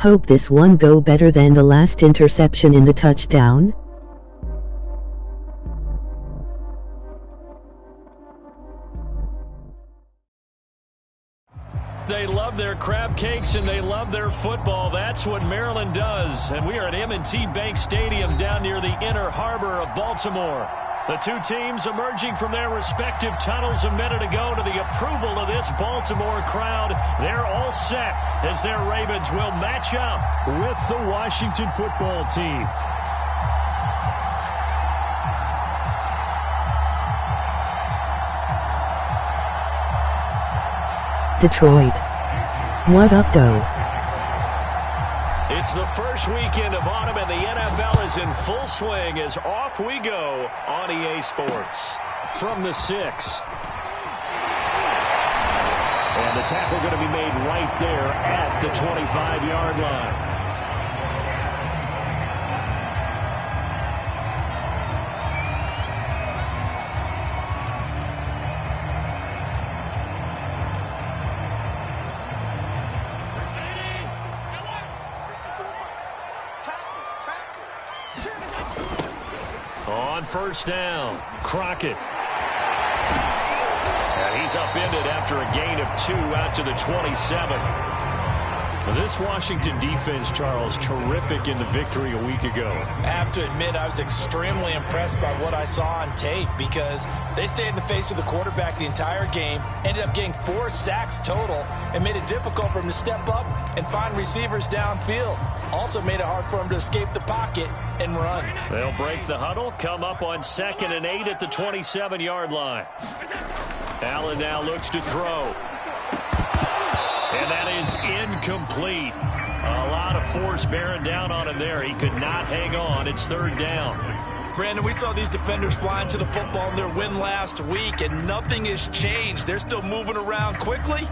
Hope this one go better than the last interception in the touchdown. They love their crab cakes and they love their football. That's what Maryland does. And we are at M&T Bank Stadium down near the Inner Harbor of Baltimore. The two teams emerging from their respective tunnels a minute ago to the approval of this Baltimore crowd. They're all set as their Ravens will match up with the Washington football team. Detroit. What up, though? It's the first weekend of autumn and the NFL is in full swing as off we go on EA Sports. From the 6. And the tackle going to be made right there at the 25-yard line. On first down, Crockett. And he's upended after a gain of 2 out to the 27. Well, this Washington defense, Charles, terrific in the victory a week ago. I have to admit, I was extremely impressed by what I saw on tape because they stayed in the face of the quarterback the entire game, ended up getting 4 sacks total, and made it difficult for him to step up and find receivers downfield. Also made it hard for him to escape the pocket and run. They'll break the huddle, come up on 2nd and 8 at the 27-yard line. Allen now looks to throw. And that is incomplete. A lot of force bearing down on him there. He could not hang on. It's 3rd down. Brandon, we saw these defenders flying to the football in their win last week, and nothing has changed. They're still moving around quickly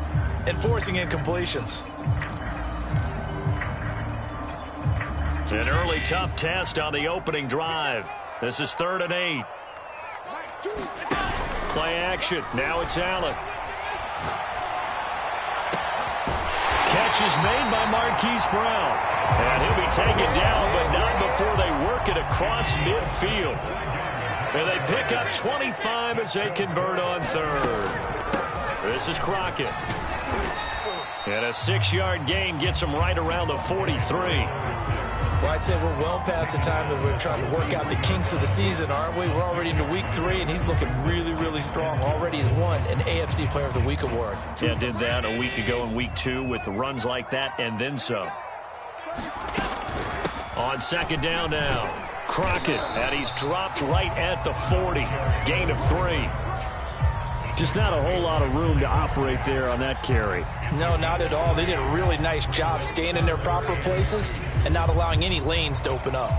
and forcing incompletions. An early tough test on the opening drive. This is 3rd and 8. Play action. Now it's Allen. Catch is made by Marquise Brown. And he'll be taken down, but not before they work it across midfield. And they pick up 25 as they convert on 3rd. This is Crockett. And a 6-yard gain gets him right around the 43. Well, I'd say we're well past the time that we're trying to work out the kinks of the season, aren't we? We're already into week 3, and he's looking really, really strong. Already has won an AFC Player of the Week award. Yeah, did that a week ago in week 2 with runs like that and then some. On 2nd down now, Crockett, and he's dropped right at the 40. Gain of 3. Just not a whole lot of room to operate there on that carry. No, not at all. They did a really nice job staying in their proper places and not allowing any lanes to open up.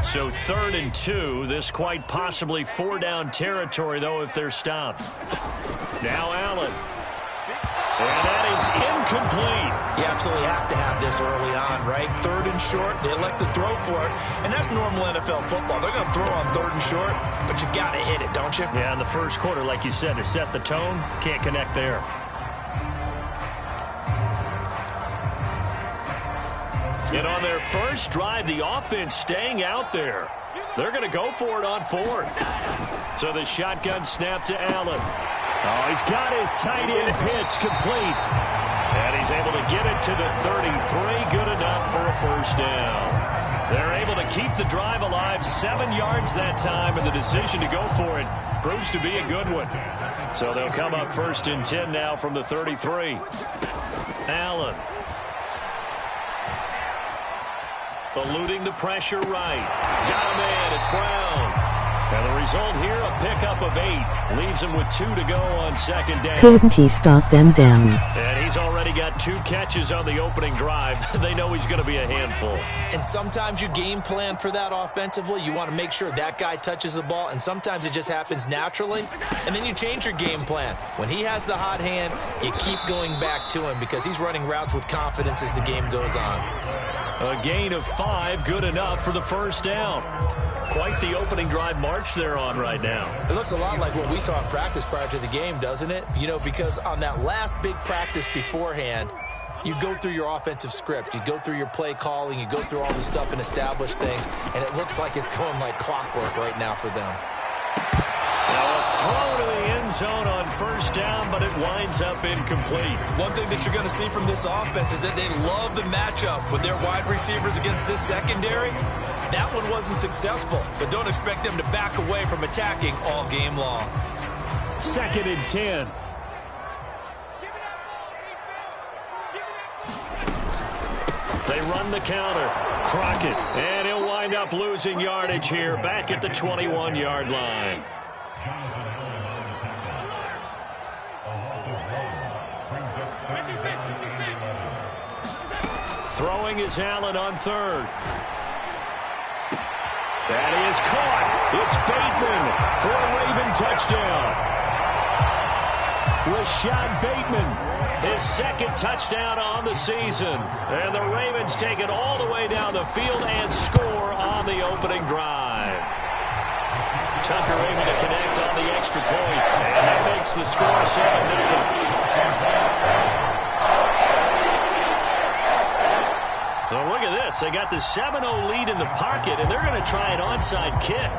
So 3rd and 2. This quite possibly 4-down territory, though, if they're stopped. Now Allen. And that is incomplete. You absolutely have to have this early on, right? 3rd and short. They elect to throw for it. And that's normal NFL football. They're going to throw on 3rd and short, but you've got to hit it, don't you? Yeah, in the first quarter, like you said, to set the tone, can't connect there. And on their first drive, the offense staying out there. They're going to go for it on 4th. So the shotgun snap to Allen. Oh, he's got his tight end pitch complete. And he's able to get it to the 33. Good enough for a 1st down. They're able to keep the drive alive. 7 yards that time, and the decision to go for it proves to be a good one. So they'll come up 1st and 10 now from the 33. Allen. Eluding the pressure right. Got a man. It's Brown. And the result here, a pickup of 8. Leaves him with 2 to go on 2nd down. Couldn't he stop them down? And he's already got 2 catches on the opening drive. They know he's going to be a handful. And sometimes you game plan for that offensively. You want to make sure that guy touches the ball, and sometimes it just happens naturally. And then you change your game plan. When he has the hot hand, you keep going back to him because he's running routes with confidence as the game goes on. A gain of 5, good enough for the 1st down. Quite the opening drive march they're on right now. It looks a lot like what we saw in practice prior to the game, doesn't it? You know, because on that last big practice beforehand, You go through your offensive script. You go through your play calling. You go through all the stuff and establish things, and it looks like it's going like clockwork right now for them. Now a throw to the end zone on first down, but it winds up incomplete. One thing that you're going to see from this offense is that they love the matchup with their wide receivers against this secondary. That one wasn't successful, but don't expect them to back away from attacking all game long. 2nd and 10. They run the counter. Crockett, and he'll wind up losing yardage here back at the 21-yard line. Throwing is Allen on 3rd. That is caught. It's Bateman for a Raven touchdown. Rashad Bateman, his 2nd touchdown on the season. And the Ravens take it all the way down the field and score on the opening drive. Tucker able to connect on the extra point, and that makes the score 7-0. So look at this. They got the 7-0 lead in the pocket, and they're going to try an onside kick.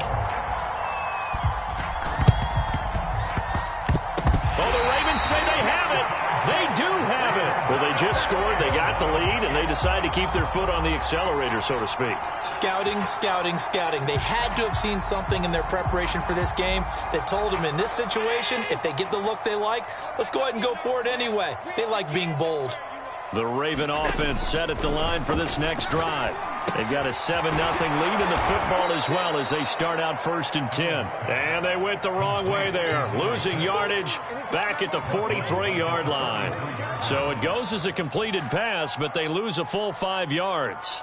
Oh, the Ravens say they have it. They do have it. Well, they just scored. They got the lead, and they decide to keep their foot on the accelerator, so to speak. Scouting, scouting, scouting. They had to have seen something in their preparation for this game that told them in this situation, if they get the look they like, let's go ahead and go for it anyway. They like being bold. The Raven offense set at the line for this next drive. They've got a 7-0 lead in the football as well as they start out 1st and 10. And they went the wrong way there, losing yardage back at the 43-yard line. So it goes as a completed pass, but they lose a full 5 yards.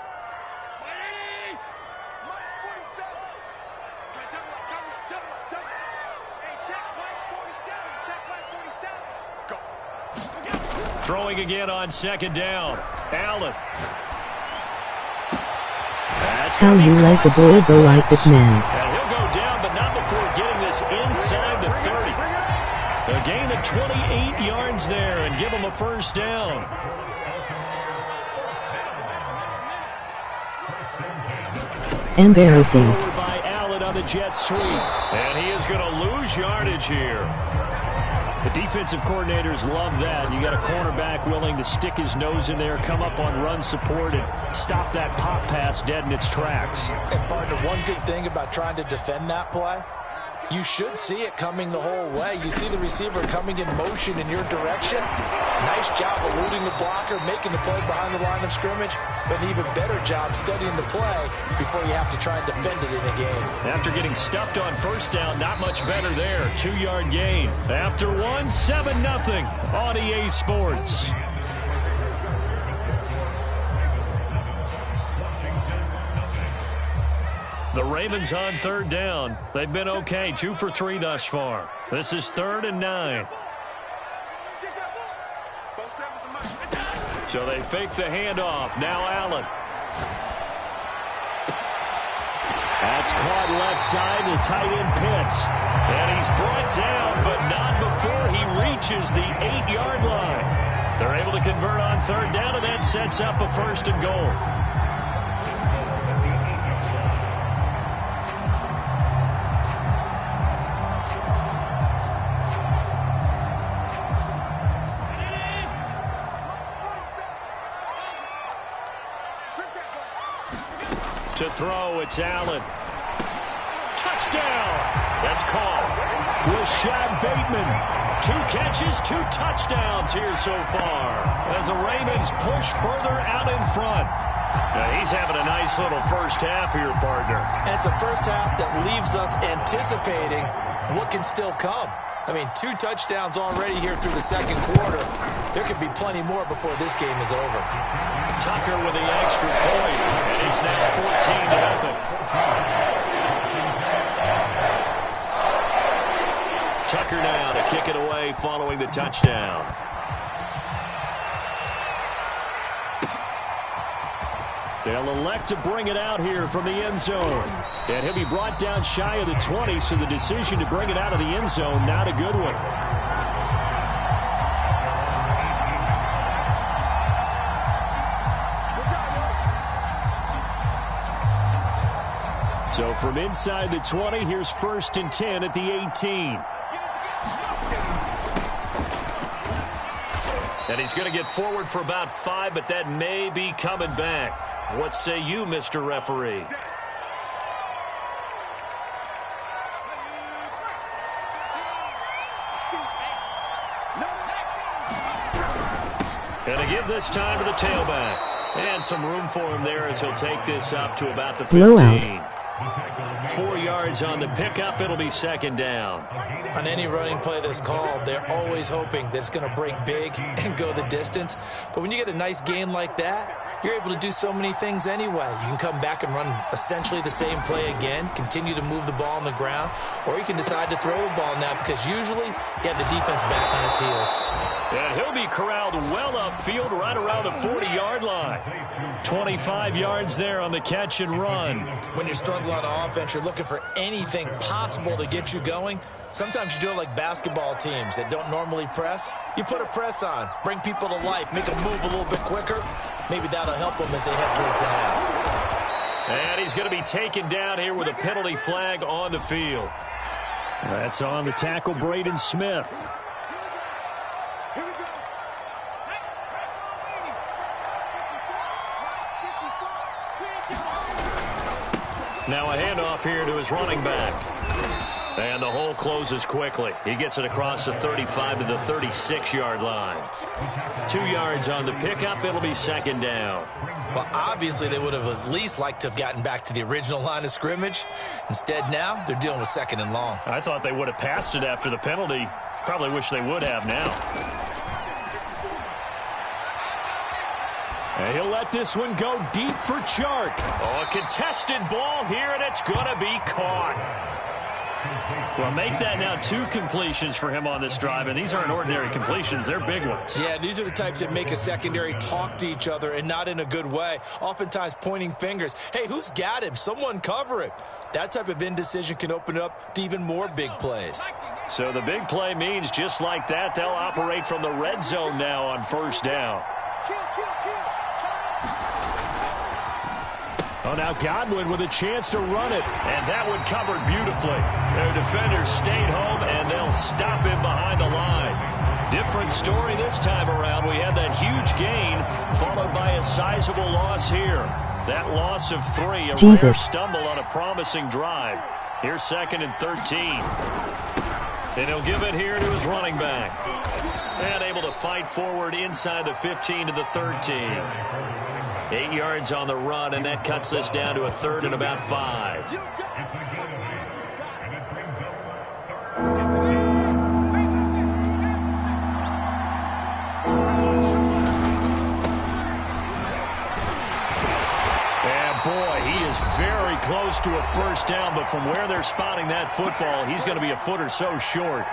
Throwing again on 2nd down. Allen. How you like a boy go like this man. And he'll go down, but not before getting this inside the 30. A gain of 28 yards there and give him a 1st down. Embarrassing. Forward by Allen on the jet sweep. And he is going to lose yardage here. The defensive coordinators love that. You got a cornerback willing to stick his nose in there, come up on run support, and stop that pop pass dead in its tracks. And partner, one good thing about trying to defend that play, you should see it coming the whole way. You see the receiver coming in motion in your direction. Nice job eluding the blocker, making the play behind the line of scrimmage, but an even better job studying the play before you have to try and defend it in a game. After getting stuffed on 1st down, not much better there. 2-yard gain. After one, 7-0 on EA Sports. The Ravens on 3rd down. They've been okay, 2 for 3 thus far. This is 3rd and 9. So they fake the handoff. Now Allen. That's caught left side to tight end Pitts. And he's brought down, but not before he reaches the 8-yard line. They're able to convert on 3rd down, and that sets up a 1st and goal. To throw, it's Allen. Touchdown! That's called. Rashad Bateman. 2 catches, 2 touchdowns here so far as the Ravens push further out in front. Now he's having a nice little first half here, partner. And it's a first half that leaves us anticipating what can still come. I mean, 2 touchdowns already here through the 2nd quarter. There could be plenty more before this game is over. Tucker with the extra point, and it's now 14-0. Tucker now to kick it away following the touchdown. They'll elect to bring it out here from the end zone. And he'll be brought down shy of the 20, so the decision to bring it out of the end zone, not a good one. So from inside the 20, here's 1st and 10 at the 18. And he's going to get forward for about 5, but that may be coming back. What say you, Mr. Referee? And to give this time to the tailback. And some room for him there as he'll take this up to about the 15. Blowout. 4 yards on the pickup. It'll be 2nd down. On any running play that's called, they're always hoping that it's going to break big and go the distance. But when you get a nice gain like that, you're able to do so many things anyway. You can come back and run essentially the same play again, continue to move the ball on the ground, or you can decide to throw the ball now because usually you have the defense back on its heels. And he'll be corralled well upfield right around the 40-yard line. 25 yards there on the catch and run. When you're struggling on offense, you're looking for anything possible to get you going. Sometimes you do it like basketball teams that don't normally press. You put a press on, bring people to life, make them move a little bit quicker. Maybe that'll help them as they head towards the half. And he's going to be taken down here with a penalty flag on the field. That's on the tackle, Braden Smith. Now a handoff here to his running back. And the hole closes quickly. He gets it across the 35 to the 36-yard line. 2 yards on the pickup. It'll be 2nd down. Well, obviously they would have at least liked to have gotten back to the original line of scrimmage. Instead now they're dealing with 2nd and long. I thought they would have passed it after the penalty. Probably wish they would have now. And he'll let this one go deep for Chark. Oh, a contested ball here, and it's going to be caught. Well, make that now 2 completions for him on this drive, and these aren't ordinary completions. They're big ones. Yeah, these are the types that make a secondary talk to each other and not in a good way. Oftentimes pointing fingers. Hey, who's got him? Someone cover it. That type of indecision can open up to even more big plays. So the big play means just like that, they'll operate from the red zone now on 1st down. Oh, now Godwin with a chance to run it. And that one covered beautifully. Their defenders stayed home, and they'll stop him behind the line. Different story this time around. We had that huge gain, followed by a sizable loss here. That loss of 3, a rare stumble on a promising drive. Here's 2nd and 13. And he'll give it here to his running back. And able to fight forward inside the 15 to the 13. 8 yards on the run, and that cuts this down to a 3rd and about 5. And boy, he is very close to a 1st down, but from where they're spotting that football, he's going to be a foot or so short.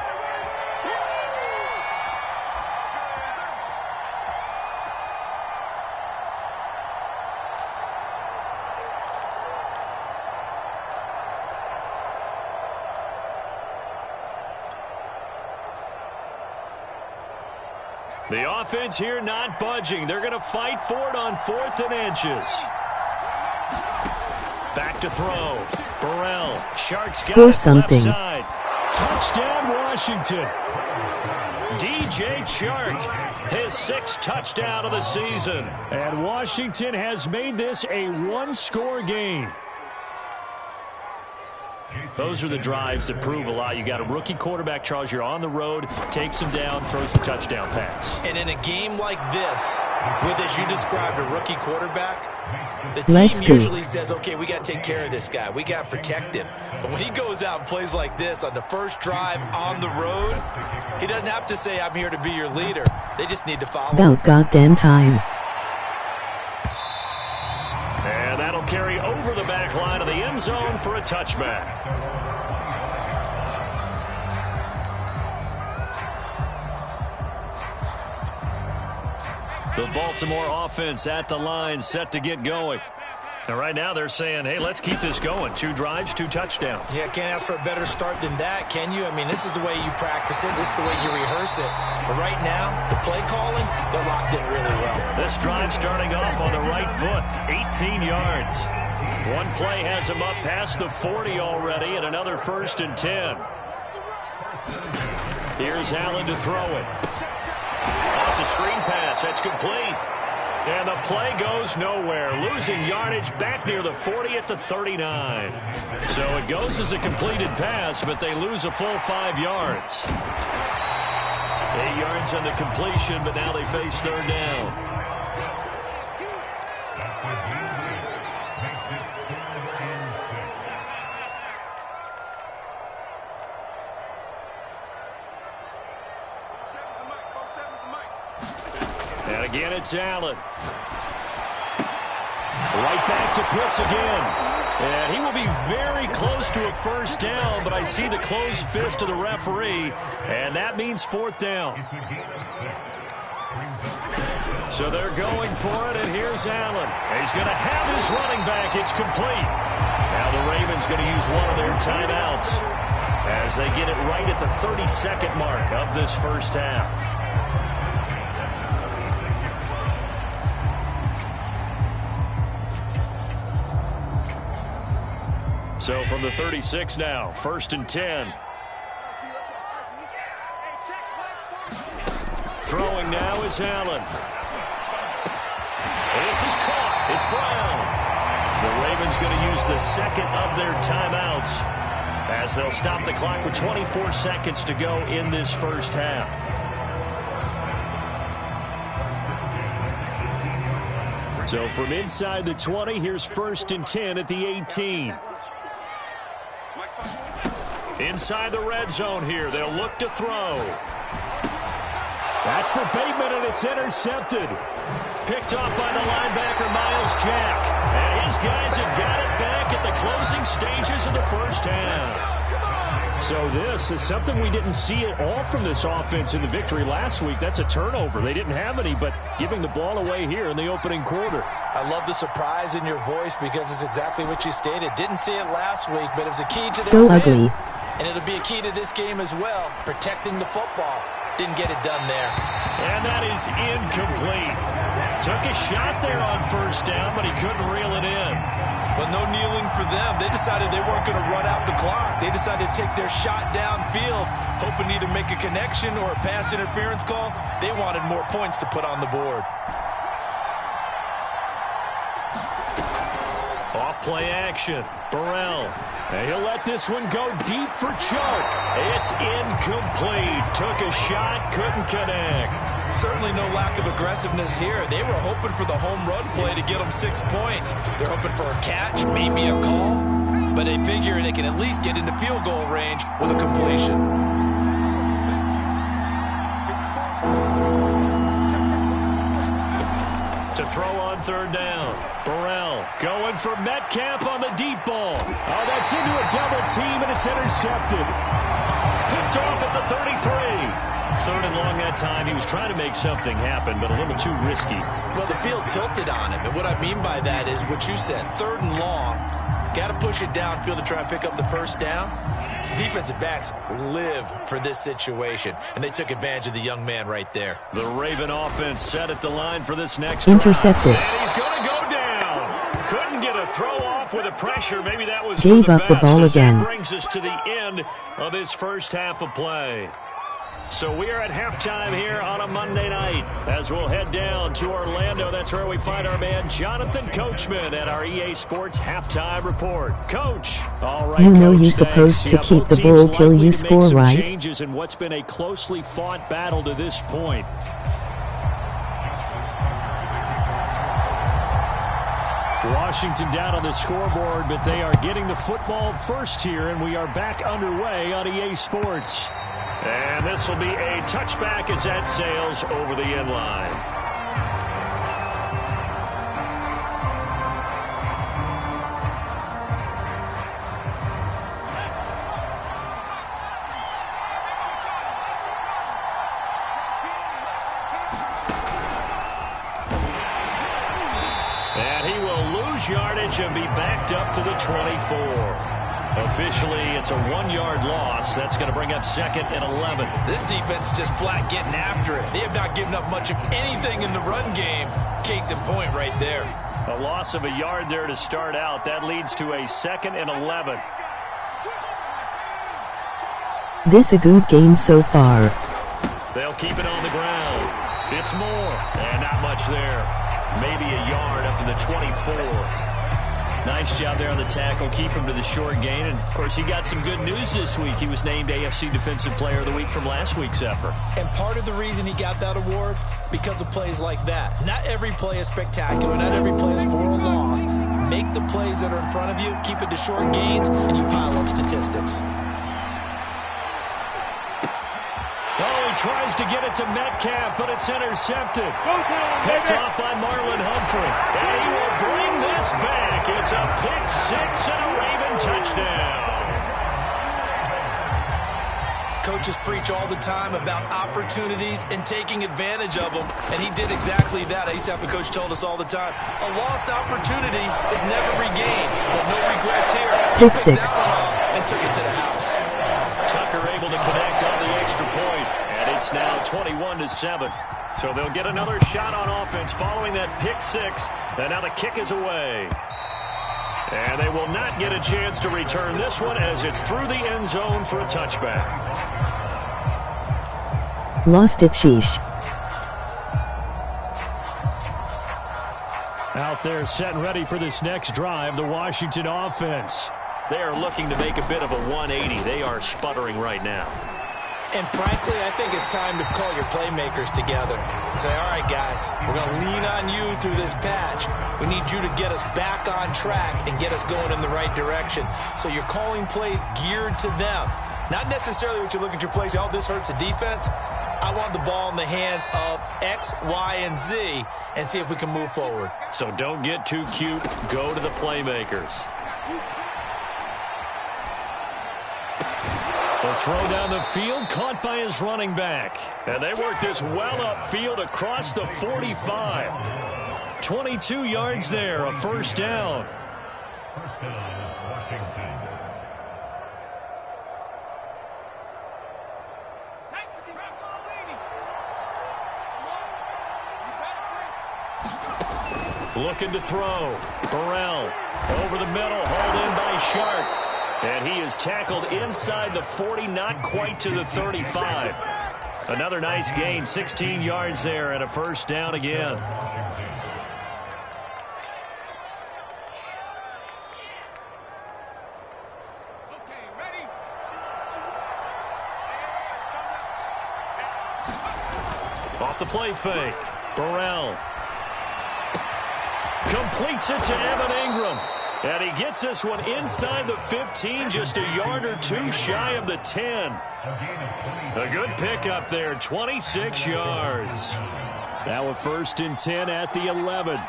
The offense here not budging. They're going to fight for it on 4th and inches. Back to throw. Burrell. Sharks got it something. left side. Touchdown, Washington. DJ Chark, his 6th touchdown of the season. And Washington has made this a 1-score game. Those are the drives that prove a lot. You got a rookie quarterback, Charles. You're on the road, takes him down, throws the touchdown pass. And in a game like this, with, as you described, a rookie quarterback, the team usually says, okay, we got to take care of this guy. We got to protect him. But when he goes out and plays like this on the first drive on the road, he doesn't have to say, I'm here to be your leader. They just need to follow him. About goddamn time. And that'll carry over the back line of the end zone for a touchback. The Baltimore offense at the line, set to get going. And right now they're saying, hey, let's keep this going. 2 drives, 2 touchdowns. Yeah, can't ask for a better start than that, can you? I mean, this is the way you practice it. This is the way you rehearse it. But right now, the play calling, they're locked in really well. This drive starting off on the right foot, 18 yards. One play has him up past the 40 already, and another 1st and 10. Here's Allen to throw it. Oh, it's a screen pass. That's complete. And the play goes nowhere. Losing yardage back near the 40 at the 39. So it goes as a completed pass, but they lose a full 5 yards. 8 yards on the completion, but now they face 3rd down. And again, it's Allen. Right back to Pitts again. And he will be very close to a 1st down, but I see the closed fist of the referee, and that means 4th down. So they're going for it, and here's Allen. He's going to have his running back. It's complete. Now the Ravens going to use one of their timeouts as they get it right at the 32nd mark of this first half. So from the 36 now, 1st and 10. Throwing now is Allen. This is caught. It's Brown. The Ravens going to use the 2nd of their timeouts as they'll stop the clock with 24 seconds to go in this first half. So from inside the 20, here's 1st and 10 at the 18. Inside the red zone here, they'll look to throw. That's for Bateman, and it's intercepted. Picked off by the linebacker, Miles Jack. And his guys have got it back at the closing stages of the first half. So this is something we didn't see at all from this offense in the victory last week. That's a turnover. They didn't have any, but giving the ball away here in the opening quarter. I love the surprise in your voice because it's exactly what you stated. Didn't see it last week, but it was a key to So ugly. And it'll be a key to this game as well, protecting the football. Didn't get it done there. And that is incomplete. Took a shot there on 1st down, but he couldn't reel it in. But no kneeling for them. They decided they weren't going to run out the clock. They decided to take their shot downfield, hoping to either make a connection or a pass interference call. They wanted more points to put on the board. Off-play action. Burrell. And he'll let this one go deep for Chark. It's incomplete. Took a shot, couldn't connect. Certainly no lack of aggressiveness here. They were hoping for the home run play to get them 6 points. They're hoping for a catch, maybe a call, but they figure they can at least get into field goal range with a completion. To throw on 3rd down. Burrell going for Metcalf on the deep ball. Oh, that's into a double team, and it's intercepted. Picked off at the 33. 3rd and long that time. He was trying to make something happen, but a little too risky. Well, the field tilted on him, and what I mean by that is what you said. 3rd and long. Got to push it downfield to try and pick up the 1st down. Defensive backs live for this situation, and they took advantage of the young man right there. The Raven offense set at the line for this next Intercepted. drive. And he's going to go down. Couldn't get a throw off with the pressure. Maybe that was Gave for the up the best, ball as again. That brings us to the end of this first half of play. So we are at halftime here on a Monday night as we'll head down to Orlando. That's where we find our man Jonathan Coachman at our EA Sports Halftime Report. Coach, all right, You know Coach, you're supposed thanks. to Yeah, keep both the teams ball till likely you to make score, some right? changes in what's been a closely fought battle to this point. Washington down on the scoreboard, but they are getting the football first here, and we are back underway on EA Sports. And this will be a touchback as that sails over the end line. And he will lose yardage and be backed up to the 24. Officially, it's a 1-yard loss. That's going to bring up 2nd and 11. This defense is just flat getting after it. They have not given up much of anything in the run game. Case in point right there. A loss of a yard there to start out. That leads to a 2nd and 11. This a good game so far. They'll keep it on the ground. It's more, and not much there. Maybe a yard up to the 24. Nice job there on the tackle. Keep him to the short gain. And, of course, he got some good news this week. He was named AFC Defensive Player of the Week from last week's effort. And part of the reason he got that award, because of plays like that. Not every play is spectacular. Not every play is for a loss. Make the plays that are in front of you, keep it to short gains, and you pile up statistics. Oh, he tries to get it to Metcalf, but it's intercepted. Picked off by Marlon Humphrey. And he will bring this back. It's a pick six and a Raven touchdown. Coaches preach all the time about opportunities and taking advantage of them, and he did exactly that. I used to have a coach told us all the time, a lost opportunity is never regained. But no regrets here. He picked that one off and took it to the house. Tucker able to connect on the extra point, and it's now 21-7. So they'll get another shot on offense following that pick six, and now the kick is away. And they will not get a chance to return this one as it's through the end zone for a touchback. Lost it, sheesh. Out there set and ready for this next drive, the Washington offense. They are looking to make a bit of a 180. They are sputtering right now. And frankly, I think it's time to call your playmakers together and say, all right, guys, we're going to lean on you through this patch. We need you to get us back on track and get us going in the right direction. So you're calling plays geared to them. Not necessarily what you look at your plays, oh, this hurts the defense. I want the ball in the hands of X, Y, and Z and see if we can move forward. So don't get too cute. Go to the playmakers. The throw down the field, caught by his running back. And they work this well upfield across the 45. 22 yards there, a first down. First down, Washington. Looking to throw. Burrell over the middle, hauled in by Sharp. And he is tackled inside the 40, not quite to the 35. Another nice gain, 16 yards there, and a first down again. Off the play fake. Burrell completes it to Evan Ingram. And he gets this one inside the 15, just a yard or two shy of the 10. A good pickup there, 26 yards. Now a 1st and 10 at the 11.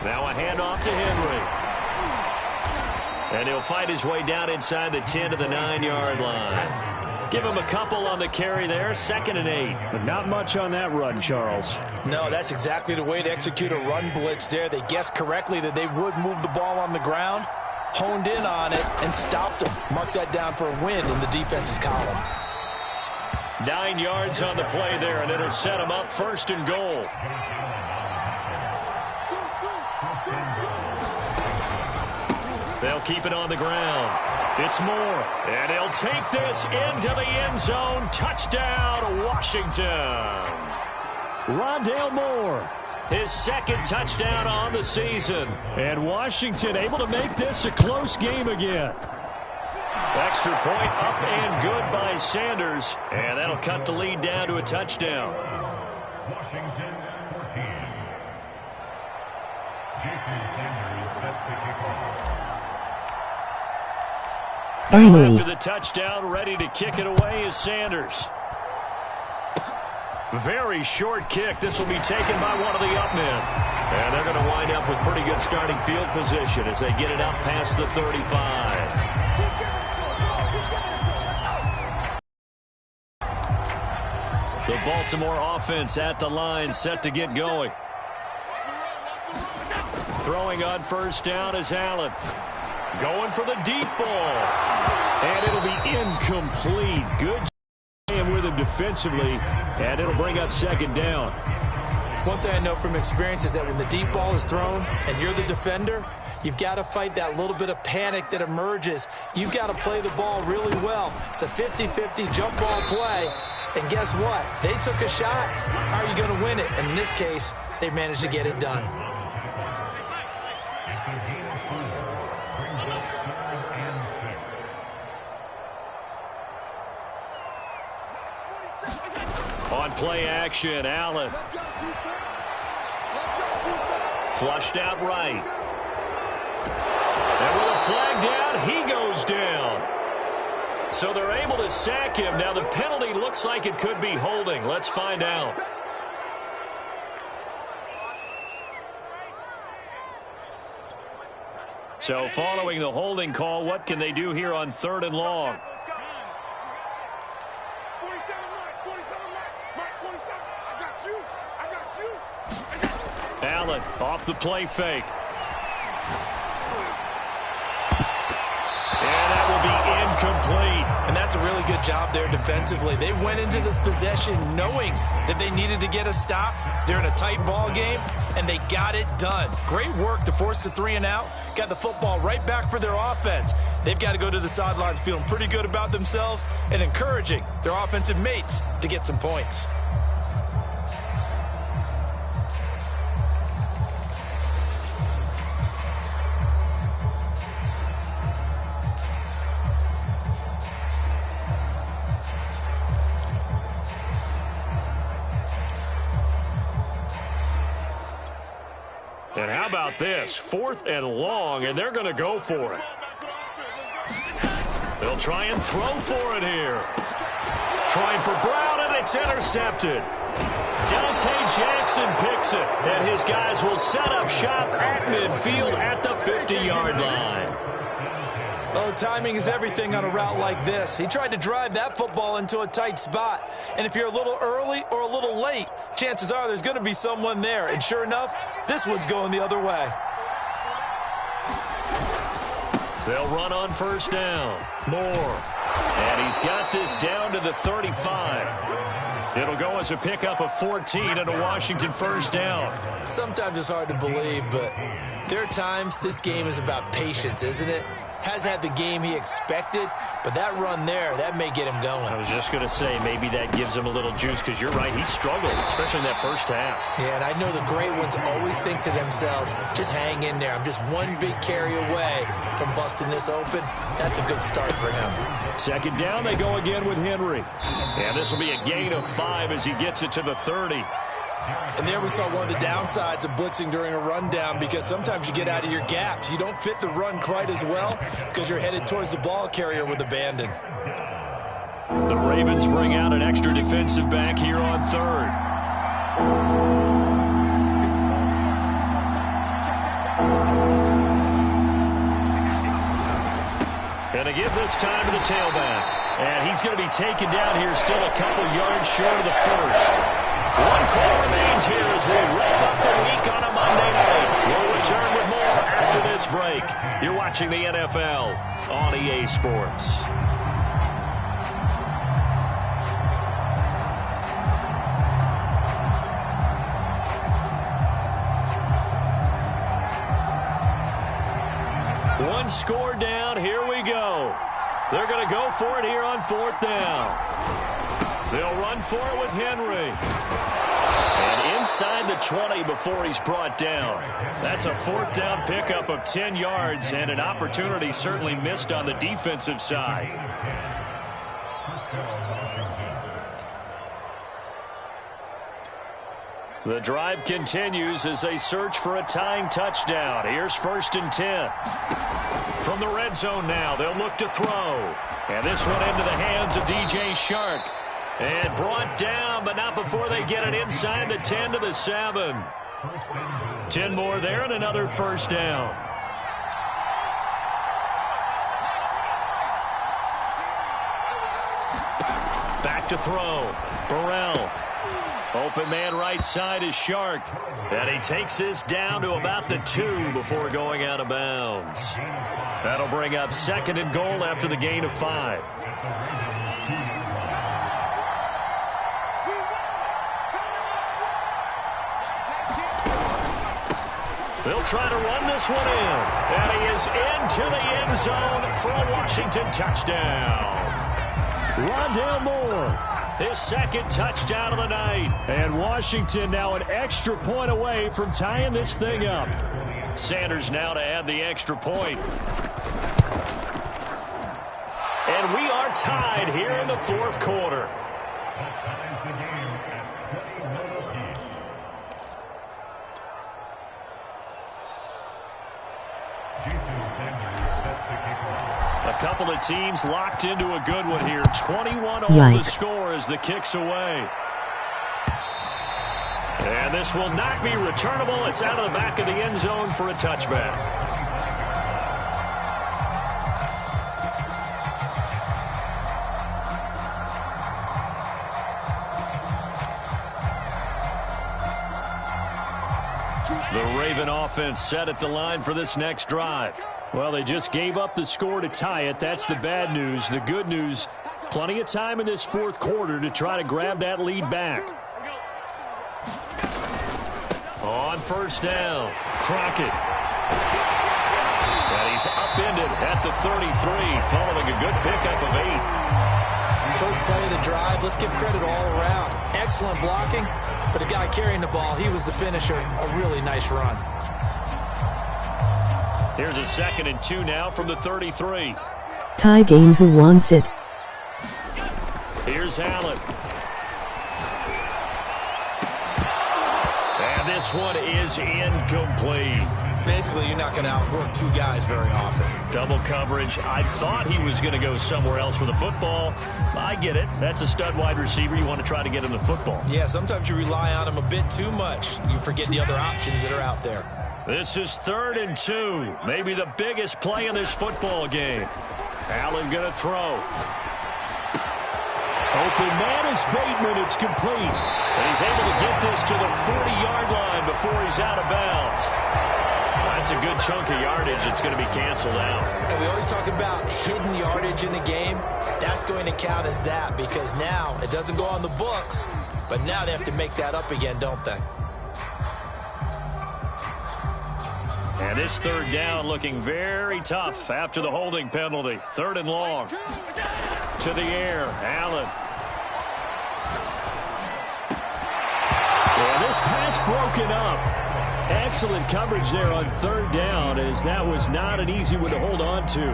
Now a handoff to Henry. And he'll fight his way down inside the 10 to the 9-yard line. Give him a couple on the carry there, 2nd and 8. But not much on that run, Charles. No, that's exactly the way to execute a run blitz there. They guessed correctly that they would move the ball on the ground, honed in on it, and stopped them. Mark that down for a win in the defense's column. 9 yards on the play there, and it'll set them up 1st and goal. They'll keep it on the ground. It's Moore, and he'll take this into the end zone. Touchdown, Washington. Rondale Moore, his 2nd touchdown on the season. And Washington able to make this a close game again. Extra point up and good by Sanders, and that'll cut the lead down to a touchdown. Washington 14. Jason Sanders sets the kickoff. Finally. After the touchdown, ready to kick it away is Sanders. Very short kick. This will be taken by one of the up men. And they're going to wind up with pretty good starting field position as they get it up past the 35. The Baltimore offense at the line, set to get going. Throwing on 1st down is Allen. Going for the deep ball. And it'll be incomplete. Good job with him defensively. And it'll bring up 2nd down. One thing I know from experience is that when the deep ball is thrown and you're the defender, you've got to fight that little bit of panic that emerges. You've got to play the ball really well. It's a 50-50 jump ball play. And guess what? They took a shot. How are you going to win it? And in this case, they managed to get it done. On play action, Allen. Flushed out right. And with a flag down, he goes down. So they're able to sack him. Now the penalty looks like it could be holding. Let's find out. So following the holding call, what can they do here on 3rd and long? Allen off the play fake. And that will be incomplete. And that's a really good job there defensively. They went into this possession knowing that they needed to get a stop. They're in a tight ball game, and they got it done. Great work to force the 3 and out. Got the football right back for their offense. They've got to go to the sidelines feeling pretty good about themselves and encouraging their offensive mates to get some points. And how about this? 4th and long, and they're going to go for it. They'll try and throw for it here. Trying for Brown, and it's intercepted. Dante Jackson picks it, and his guys will set up shop at midfield at the 50-yard line. Oh, timing is everything on a route like this. He tried to drive that football into a tight spot. And if you're a little early or a little late, chances are there's going to be someone there. And sure enough, this one's going the other way. They'll run on 1st down. Moore. And he's got this down to the 35. It'll go as a pickup of 14 and a Washington 1st down. Sometimes it's hard to believe, but there are times this game is about patience, isn't it? Has had the game he expected, but that run there, that may get him going. I was just going to say, maybe that gives him a little juice, because you're right, he struggled, especially in that 1st half. Yeah, and I know the great ones always think to themselves, just hang in there. I'm just one big carry away from busting this open. That's a good start for him. 2nd down, they go again with Henry. And this will be a gain of 5 as he gets it to the 30. And there we saw one of the downsides of blitzing during a rundown, because sometimes you get out of your gaps. You don't fit the run quite as well because you're headed towards the ball carrier with abandon. The Ravens bring out an extra defensive back here on 3rd. And to give this time to the tailback. And he's going to be taken down here, still a couple yards short of the 1st. 1 quarter remains here as we wrap up the week on a Monday night. We'll return with more after this break. You're watching the NFL on EA Sports. One score down. Here we go. They're going to go for it here on 4th down. They'll run for it with Henry. And inside the 20 before he's brought down. That's a 4th down pickup of 10 yards and an opportunity certainly missed on the defensive side. The drive continues as they search for a tying touchdown. Here's 1st and 10. From the red zone now, they'll look to throw. And this one into the hands of DJ Chark. And brought down, but not before they get it inside the 10 to the 7. 10 more there and another 1st down. Back to throw. Burrell. Open man right side is Chark. And he takes this down to about the 2 before going out of bounds. That'll bring up 2nd and goal after the gain of 5. They'll try to run this one in. And he is into the end zone for a Washington touchdown. Rondale Moore, his second touchdown of the night. And Washington now an extra point away from tying this thing up. Sanders now to add the extra point. And we are tied here in the fourth quarter. A couple of teams locked into a good one here. 21 all the score as the kick's away. And this will not be returnable. It's out of the back of the end zone for a touchback. The Raven offense set at the line for this next drive. Well, they just gave up the score to tie it. That's the bad news. The good news, plenty of time in this fourth quarter to try to grab that lead back. On first down, Crockett. And he's upended at the 33, following a good pickup of 8. First play of the drive, let's give credit all around. Excellent blocking, but the guy carrying the ball, he was the finisher. A really nice run. Here's a 2nd and 2 now from the 33. Tie game, who wants it? Here's Allen. And this one is incomplete. Basically, you're not going to outwork two guys very often. Double coverage. I thought he was going to go somewhere else with the football. I get it. That's a stud wide receiver. You want to try to get him the football. Yeah, sometimes you rely on him a bit too much. You forget the other options that are out there. This is 3rd and 2. Maybe the biggest play in this football game. Allen going to throw. Open man is Bateman. It's complete. And he's able to get this to the 40-yard line before he's out of bounds. That's a good chunk of yardage. It's going to be canceled out. And we always talk about hidden yardage in the game. That's going to count as that because now it doesn't go on the books, but now they have to make that up again, don't they? And this 3rd down looking very tough after the holding penalty. 3rd and long. To the air, Allen. And this pass broken up. Excellent coverage there on 3rd down, as that was not an easy one to hold on to.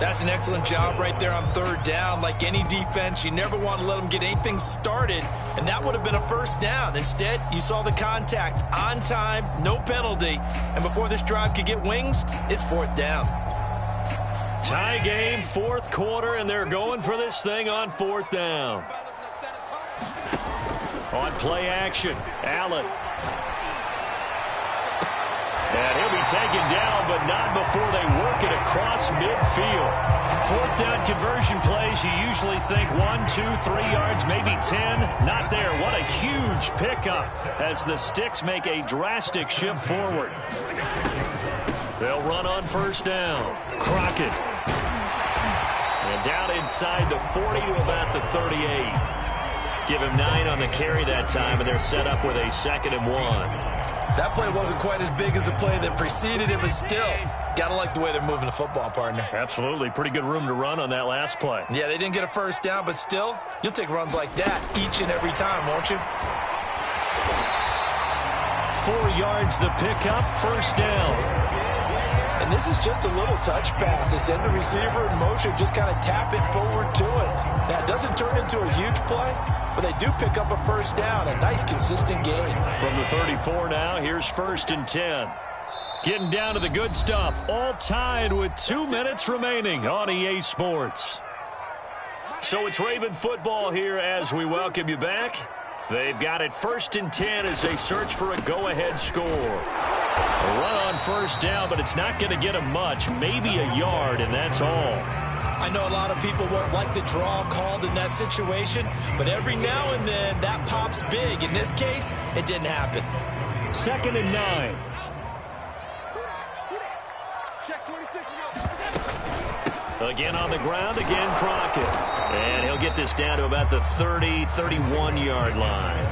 That's an excellent job right there on 3rd down. Like any defense, you never want to let them get anything started, and that would have been a 1st down. Instead, you saw the contact on time, no penalty, and before this drive could get wings, it's 4th down. Tie game, 4th quarter, and they're going for this thing on 4th down. On play action, Allen. And he'll be taken down, but not before they work it across midfield. 4th down conversion plays, you usually think 1, 2, 3 yards, maybe 10. Not there. What a huge pickup as the Sticks make a drastic shift forward. They'll run on 1st down. Crockett. And down inside the 40 to about the 38. Give him 9 on the carry that time, and they're set up with a 2nd and 1. That play wasn't quite as big as the play that preceded it, but still, got to like the way they're moving the football, partner. Absolutely. Pretty good room to run on that last play. Yeah, they didn't get a 1st down, but still, you'll take runs like that each and every time, won't you? 4 yards the pickup, 1st down. And this is just a little touch pass. They send the receiver in motion, just kind of tap it forward to it. Now, it doesn't turn into a huge play, but they do pick up a 1st down, a nice, consistent gain. From the 34 now, here's 1st and 10. Getting down to the good stuff, all tied with 2 minutes remaining on EA Sports. So it's Raven football here as we welcome you back. They've got it 1st and 10 as they search for a go-ahead score. A run on 1st down, but it's not going to get them much, maybe a yard, and that's all. I know a lot of people won't like the draw called in that situation, but every now and then that pops big. In this case, it didn't happen. 2nd and 9. Again on the ground, again Crockett. And he'll get this down to about the 30, 31-yard line.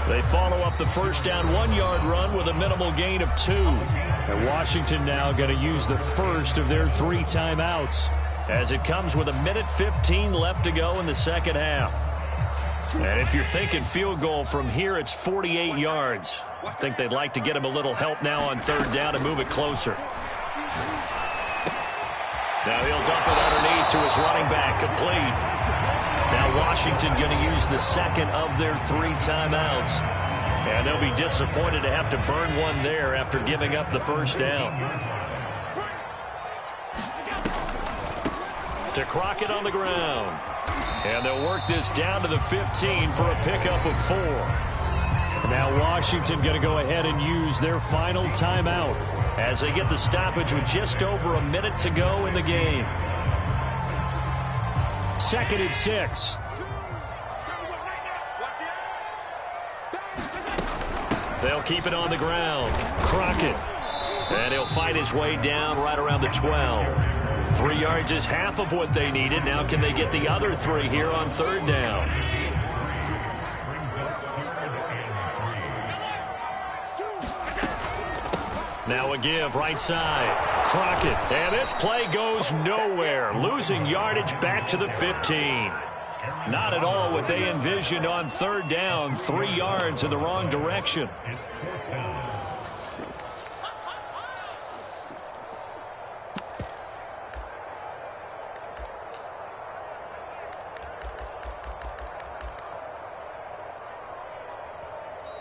They follow up the first down 1-yard run with a minimal gain of 2. And Washington now going to use the first of their 3 timeouts as it comes with 1:15 left to go in the second half. And if you're thinking field goal from here, it's 48 yards. I think they'd like to get him a little help now on third down and move it closer. Now he'll dump it underneath to his running back, complete. Now Washington going to use the second of their 3 timeouts. And they'll be disappointed to have to burn one there after giving up the first down. To Crockett on the ground. And they'll work this down to the 15 for a pickup of 4. Now Washington going to go ahead and use their final timeout as they get the stoppage with just over a minute to go in the game. 2nd and 6. They'll keep it on the ground. Crockett. And he'll fight his way down right around the 12. 3 yards is half of what they needed. Now can they get the other 3 here on third down? Now a give right side. Crockett. And this play goes nowhere. Losing yardage back to the 15. Not at all what they envisioned on third down. 3 yards in the wrong direction.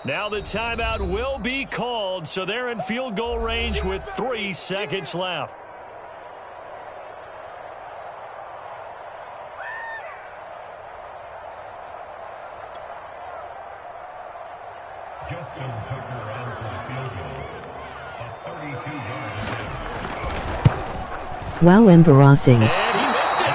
Now the timeout will be called, so they're in field goal range with 3 seconds left. Justin Tucker on for the field goal. A 32-yard attempt. Wow, embarrassing. And he missed it.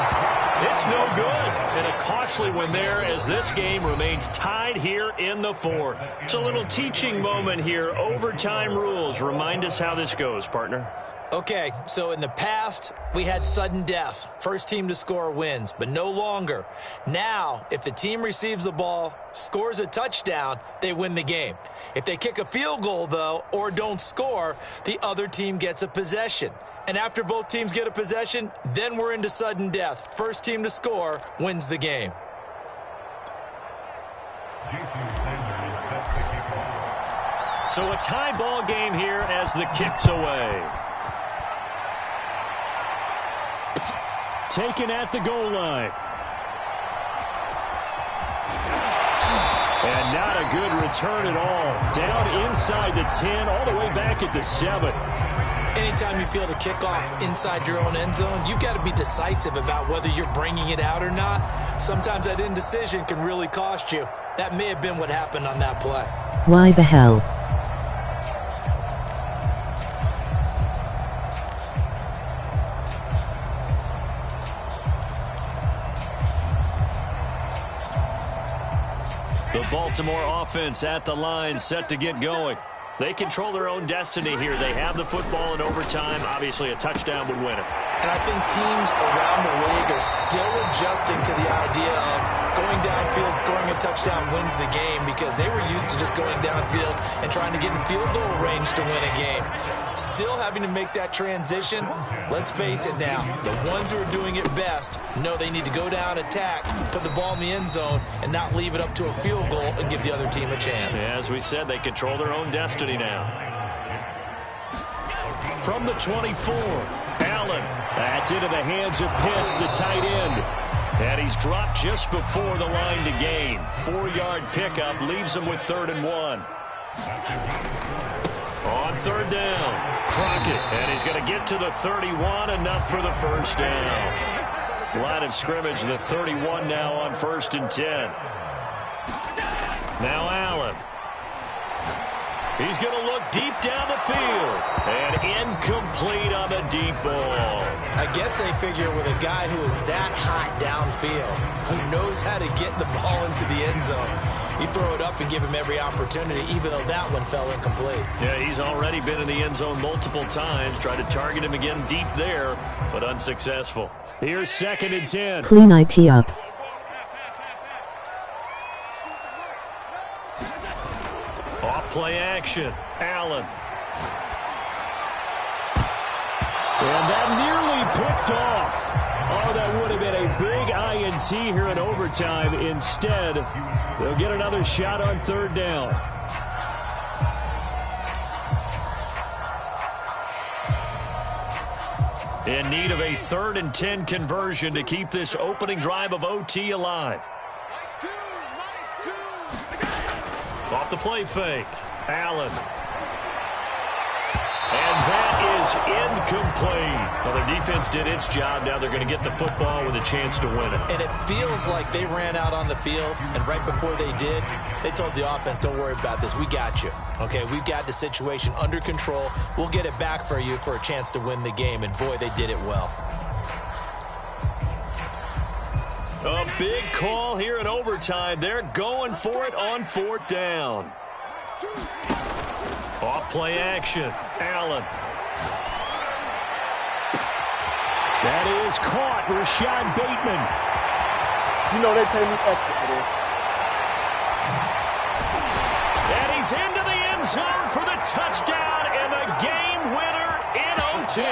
It's no good. And a costly one there as this game remains tied here in the 4th. It's a little teaching moment here. Overtime rules. Remind us how this goes, partner. Okay, so in the past, we had sudden death. First team to score wins, but no longer. Now, if the team receives the ball, scores a touchdown, they win the game. If they kick a field goal, though, or don't score, the other team gets a possession. And after both teams get a possession, then we're into sudden death. First team to score wins the game. Jason Sanders sets the kickoff. So a tie ball game here as the kick's away. Taken at the goal line. And not a good return at all. Down inside the 10, all the way back at the 7. Anytime you feel the kickoff inside your own end zone, you've got to be decisive about whether you're bringing it out or not. Sometimes that indecision can really cost you. That may have been what happened on that play. Why the hell? The Baltimore offense at the line, set to get going. They control their own destiny here. They have the football in overtime. Obviously, a touchdown would win it. And I think teams around the league are still adjusting to the idea of going downfield, scoring a touchdown wins the game, because they were used to just going downfield and trying to get in field goal range to win a game. Still having to make that transition. Let's face it now, the ones who are doing it best know they need to go down, attack, put the ball in the end zone, and not leave it up to a field goal and give the other team a chance. As we said, they control their own destiny now. From the 24, Allen. That's into the hands of Pitts, the tight end. And he's dropped just before the line to gain. 4-yard pickup leaves him with 3rd and 1. On third down, Crockett. And he's going to get to the 31, enough for the first down. Line of scrimmage, the 31 now on 1st and 10. Now Allen. He's going to look deep down the field. And incomplete on the deep ball. I guess they figure with a guy who is that hot downfield, who knows how to get the ball into the end zone, you throw it up and give him every opportunity, even though that one fell incomplete. Yeah, he's already been in the end zone multiple times. Tried to target him again deep there, but unsuccessful. Here's 2nd and 10. Clean IT up. play action. Allen. And that nearly picked off. Oh, that would have been a big INT here in overtime. Instead, they'll get another shot on third down. In need of a 3rd and 10 conversion to keep this opening drive of OT alive. Off the play fake. Allen. And that is incomplete. Well, their defense did its job. Now they're going to get the football with a chance to win it. And it feels like they ran out on the field, and right before they did, they told the offense, don't worry about this. We got you. Okay, we've got the situation under control. We'll get it back for you for a chance to win the game. And, boy, they did it well. A big call here in overtime. They're going for it on 4th down. Off play action. Allen. That is caught. Rashad Bateman. You know they pay me extra for this. And he's into the end zone for the touchdown and the game winner in OT.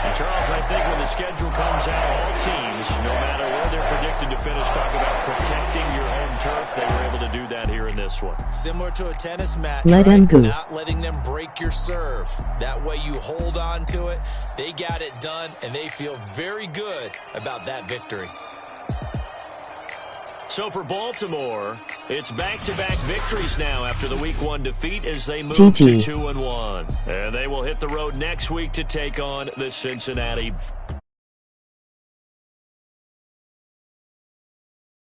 And Charles, I think when the schedule comes out, all teams, no matter where they're predicted to finish, talk about protecting your home turf. They were able to do that here in this one. Similar to a tennis match, Let right? them go. Not letting them break your serve. That way you hold on to it. They got it done, and they feel very good about that victory. So for Baltimore, it's back-to-back victories now after the Week 1 defeat as they move GG. to 2-1. And they will hit the road next week to take on the Cincinnati